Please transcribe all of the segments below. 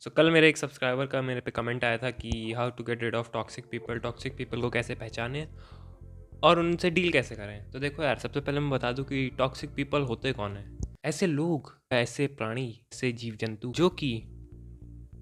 कल मेरे एक सब्सक्राइबर का मेरे पे कमेंट आया था कि how to get rid of toxic people को कैसे पहचानें और उनसे डील कैसे करें। तो देखो यार, सबसे पहले मैं बता दूं कि टॉक्सिक पीपल होते कौन है। ऐसे लोग, ऐसे प्राणी, ऐसे जीव जंतु जो कि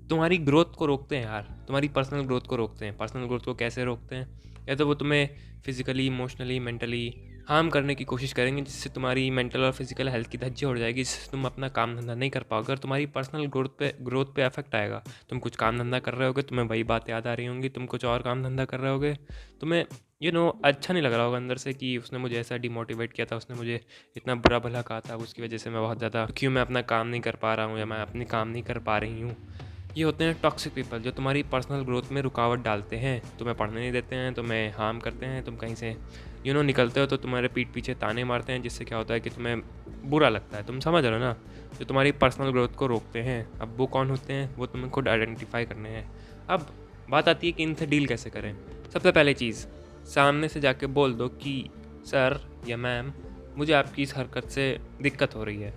तुम्हारी ग्रोथ को रोकते हैं यार, तुम्हारी पर्सनल ग्रोथ को रोकते हैं। पर्सनल ग्रोथ को कैसे रोकते हैं? या तो वो तुम्हें फिजिकली, इमोशनली, मेंटली हार्म करने की कोशिश करेंगे, जिससे तुम्हारी मेंटल और फिजिकल हेल्थ की धज्जी उड़ जाएगी, जिससे तुम अपना काम धंधा नहीं कर पाओगे और तुम्हारी पर्सनल ग्रोथ पे अफेक्ट आएगा। तुम कुछ काम धंधा कर रहे होगे, तुम्हें वही बात याद आ रही होंगी, तुम कुछ और काम धंधा कर रहे होगे, तुम्हें अच्छा नहीं लग रहा होगा अंदर से कि उसने मुझे ऐसा डिमोटिवेट किया था, उसने मुझे इतना बुरा भला कहा था, उसकी वजह से मैं बहुत ज़्यादा क्यों मैं अपना काम नहीं कर पा रहा हूँ या मैं अपनी काम नहीं कर पा रही हूँ। ये होते हैं टॉक्सिक पीपल, जो तुम्हारी पर्सनल ग्रोथ में रुकावट डालते हैं, तुम्हें पढ़ने नहीं देते हैं, तुम्हें हार्म करते हैं। तुम कहीं से निकलते हो तो तुम्हारे पीठ पीछे ताने मारते हैं, जिससे क्या होता है कि तुम्हें बुरा लगता है। तुम समझ रहे हो ना, जो तुम्हारी पर्सनल ग्रोथ को रोकते हैं। अब वो कौन होते हैं, वो तुम्हें खुद आइडेंटिफाई करने हैं। अब बात आती है कि इनसे डील कैसे करें। सबसे पहले चीज़, सामने से जाके बोल दो कि सर या मैम, मुझे आपकी इस हरकत से दिक्कत हो रही है,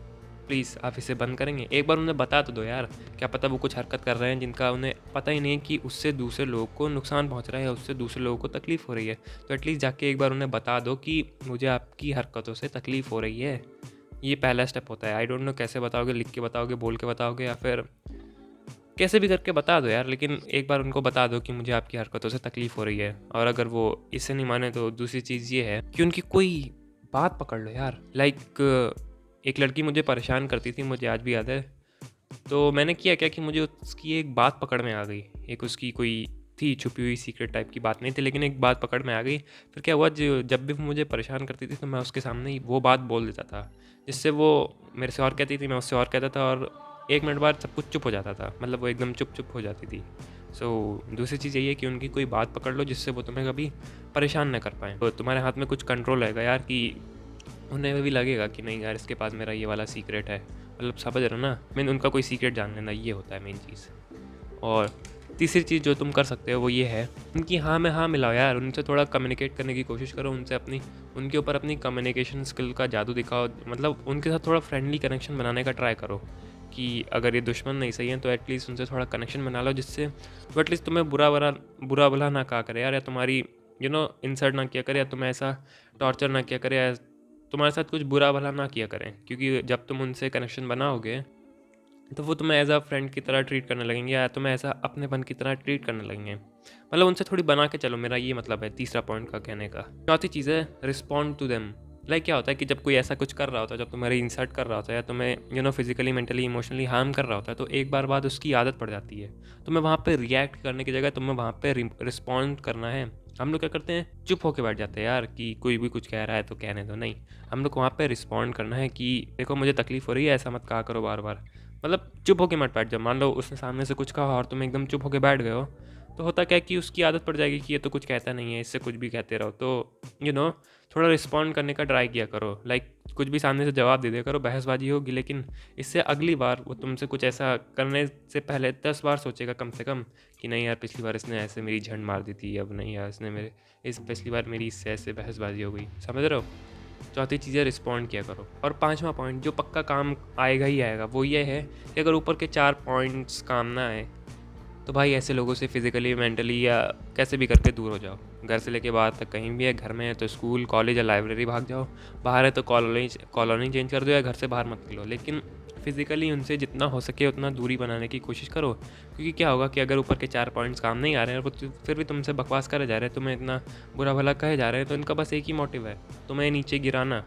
प्लीज़ आप इसे बंद करेंगे। एक बार उन्हें बता तो दो यार, क्या पता वो कुछ हरकत कर रहे हैं जिनका उन्हें पता ही नहीं है कि उससे दूसरे लोगों को नुकसान पहुंच रहा है या उससे दूसरे लोगों को तकलीफ़ हो रही है। तो एटलीस्ट जाके एक बार उन्हें बता दो कि मुझे आपकी हरकतों से तकलीफ़ हो रही है। ये पहला स्टेप होता है। आई डोंट नो कैसे बताओगे, लिख के बताओगे, बोल के बताओगे, या फिर कैसे भी करके बता दो यार, लेकिन एक बार उनको बता दो कि मुझे आपकी हरकतों से तकलीफ़ हो रही है। और अगर वो इससे नहीं माने तो दूसरी चीज़ ये है कि उनकी कोई बात पकड़ लो यार। एक लड़की मुझे परेशान करती थी, मुझे आज भी याद है। तो मैंने किया क्या कि मुझे उसकी एक बात पकड़ में आ गई। एक उसकी कोई थी छुपी हुई सीक्रेट टाइप की बात नहीं थी, लेकिन एक बात पकड़ में आ गई। फिर क्या हुआ, जब भी वो मुझे परेशान करती थी तो मैं उसके सामने ही वो बात बोल देता था, जिससे वो मेरे से और कहती थी, मैं उससे और कहता था, और 1 मिनट बाद सब कुछ चुप हो जाता था। मतलब वो एकदम चुप चुप हो जाती थी। दूसरी चीज़ यही है कि उनकी कोई बात पकड़ लो जिससे वो तुम्हें कभी परेशान न कर पाएँ। तो तुम्हारे हाथ में कुछ कंट्रोल रहेगा यार, कि उन्हें भी लगेगा कि नहीं यार, इसके पास मेरा ये वाला सीक्रेट है। मतलब समझ रहे हो ना, उनका कोई सीक्रेट जान लेना, ये होता है मेन चीज़। और तीसरी चीज़ जो तुम कर सकते हो वो ये है, उनकी हाँ में हाँ मिलाओ यार। उनसे थोड़ा कम्युनिकेट करने की कोशिश करो, उनके ऊपर अपनी कम्युनिकेशन स्किल का जादू दिखाओ। मतलब उनके साथ थोड़ा फ्रेंडली कनेक्शन बनाने का ट्राई करो, कि अगर ये दुश्मन नहीं सही है तो एटलीस्ट उनसे थोड़ा कनेक्शन बना लो, जिससे वो एटलीस्ट तुम्हें बुरा भला ना कहा करे यार, या तुम्हारी इंसल्ट ना किया करे, या तुम्हें ऐसा टॉर्चर ना किया करे, या तुम्हारे साथ कुछ बुरा भला ना किया करें। क्योंकि जब तुम उनसे कनेक्शन बनाओगे तो वो तुम्हें एज अ फ्रेंड की तरह ट्रीट करने लगेंगे, या तुम्हें ऐसा अपनेपन की तरह ट्रीट करने लगेंगे। मतलब उनसे थोड़ी बना के चलो, मेरा ये मतलब है तीसरा पॉइंट का कहने का। चौथी चीज़ है, रिस्पॉन्ड टू देम। लाइक क्या होता है कि जब कोई ऐसा कुछ कर रहा होता है, जब तुम्हारी इंसल्ट कर रहा होता है, या तुम्हें फिजिकली, मेंटली, इमोशनली हार्म कर रहा होता है, तो एक बार बाद उसकी आदत पड़ जाती है। तुम्हें वहाँ पे रिएक्ट करने की जगह तुम्हें वहाँ पे रिस्पॉन्ड करना है। हम लोग क्या करते हैं, चुप होके बैठ जाते हैं यार, कि कोई भी कुछ कह रहा है तो कहने दो। नहीं, हम लोग को वहाँ पे रिस्पॉन्ड करना है कि देखो मुझे तकलीफ़ हो रही है, ऐसा मत कहा करो बार बार। मतलब चुप होके मत बैठ जाओ। मान लो उसने सामने से कुछ कहा और तुम एकदम चुप होके बैठ गए हो, तो होता क्या है कि उसकी आदत पड़ जाएगी कि ये तो कुछ कहता नहीं है, इससे कुछ भी कहते रहो। तो थोड़ा रिस्पॉन्ड करने का ट्राई किया करो। लाइक कुछ भी सामने से जवाब दे दिया करो, बहसबाजी होगी, लेकिन इससे अगली बार वो तुमसे कुछ ऐसा करने से पहले 10 बार सोचेगा कम से कम, कि नहीं यार, पिछली बार इसने ऐसे मेरी झंड मार दी थी, अब नहीं यार, पिछली बार मेरी इससे ऐसे बहसबाजी हो गई। समझ रहे हो? चौथी चीज़ है, रिस्पॉन्ड किया करो। और पांचवा पॉइंट जो पक्का काम आएगा ही आएगा, वो ये है कि अगर ऊपर के 4 पॉइंट्स काम ना आए तो भाई ऐसे लोगों से फिजिकली, मेंटली या कैसे भी करके दूर हो जाओ। घर से लेके बाहर तक कहीं भी है, घर में है तो स्कूल, कॉलेज या लाइब्रेरी भाग जाओ, बाहर है तो कॉलोनी चेंज कर दो, या घर से बाहर मत निकलो। लेकिन फिजिकली उनसे जितना हो सके उतना दूरी बनाने की कोशिश करो। क्योंकि क्या होगा कि अगर ऊपर के 4 पॉइंट्स काम नहीं आ रहे हैं और वो फिर भी तुमसे बकवास करे जा रहे हैं, तुम्हें इतना बुरा भला कहे जा रहे हैं, तो इनका बस एक ही मोटिव है, तुम्हें नीचे गिराना।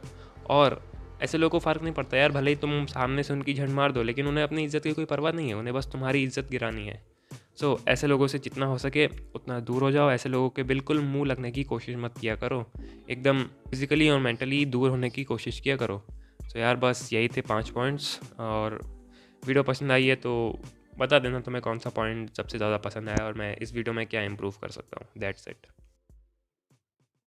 और ऐसे लोगों को फ़र्क नहीं पड़ता यार, भले ही तुम सामने से उनकी झंड मार दो, लेकिन उन्हें अपनी इज्जत की कोई परवाह नहीं है, उन्हें बस तुम्हारी इज्जत गिरानी है। ऐसे लोगों से जितना हो सके उतना दूर हो जाओ। ऐसे लोगों के बिल्कुल मुंह लगने की कोशिश मत किया करो, एकदम फिजिकली और मेंटली दूर होने की कोशिश किया करो। यार बस यही थे 5 पॉइंट्स। और वीडियो पसंद आई है तो बता देना तुम्हें कौन सा पॉइंट सबसे ज़्यादा पसंद आया और मैं इस वीडियो में क्या इम्प्रूव कर सकता हूँ। That's it.